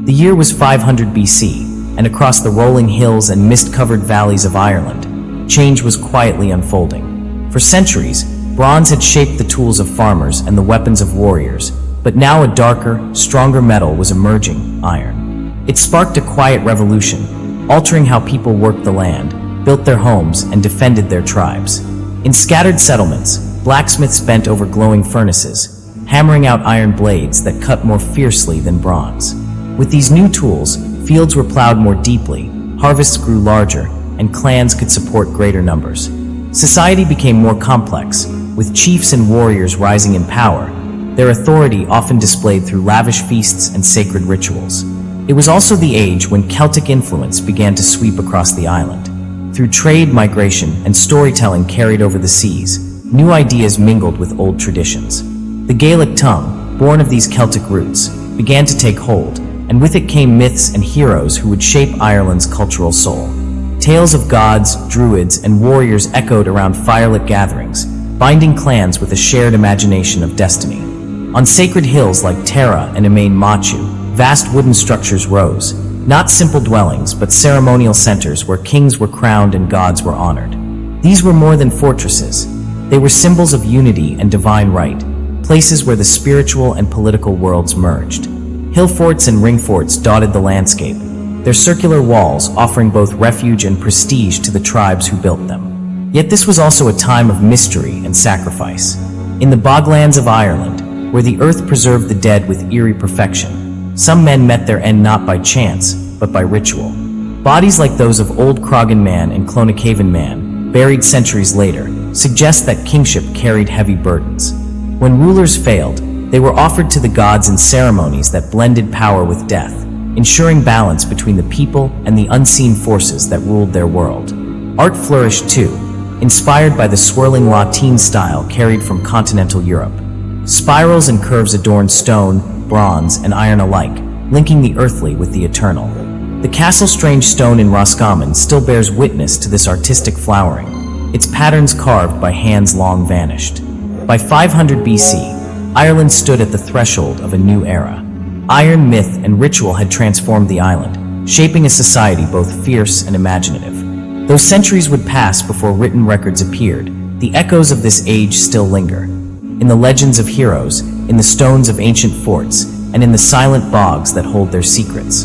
The year was 500 BC, and across the rolling hills and mist-covered valleys of Ireland, change was quietly unfolding. For centuries, bronze had shaped the tools of farmers and the weapons of warriors, but now a darker, stronger metal was emerging, iron. It sparked a quiet revolution, altering how people worked the land, built their homes, and defended their tribes. In scattered settlements, blacksmiths bent over glowing furnaces, hammering out iron blades that cut more fiercely than bronze. With these new tools, fields were plowed more deeply, harvests grew larger, and clans could support greater numbers. Society became more complex, with chiefs and warriors rising in power, their authority often displayed through lavish feasts and sacred rituals. It was also the age when Celtic influence began to sweep across the island. Through trade, migration, and storytelling carried over the seas, new ideas mingled with old traditions. The Gaelic tongue, born of these Celtic roots, began to take hold, and with it came myths and heroes who would shape Ireland's cultural soul. Tales of gods, druids, and warriors echoed around firelit gatherings, binding clans with a shared imagination of destiny. On sacred hills like Tara and Emain Macha, vast wooden structures rose, not simple dwellings but ceremonial centers where kings were crowned and gods were honored. These were more than fortresses. They were symbols of unity and divine right, places where the spiritual and political worlds merged. Hill forts and ring forts dotted the landscape, their circular walls offering both refuge and prestige to the tribes who built them. Yet this was also a time of mystery and sacrifice. In the boglands of Ireland, where the earth preserved the dead with eerie perfection, some men met their end not by chance, but by ritual. Bodies like those of Old Croghan Man and Clonachaven Man, buried centuries later, suggest that kingship carried heavy burdens. When rulers failed, they were offered to the gods in ceremonies that blended power with death, ensuring balance between the people and the unseen forces that ruled their world. Art flourished too, inspired by the swirling Latin style carried from continental Europe. Spirals and curves adorned stone, bronze, and iron alike, linking the earthly with the eternal. The Castle Strange stone in Roscommon still bears witness to this artistic flowering, its patterns carved by hands long vanished. By 500 BC, Ireland stood at the threshold of a new era. Iron myth and ritual had transformed the island, shaping a society both fierce and imaginative. Though centuries would pass before written records appeared, the echoes of this age still linger. In the legends of heroes, in the stones of ancient forts, and in the silent bogs that hold their secrets.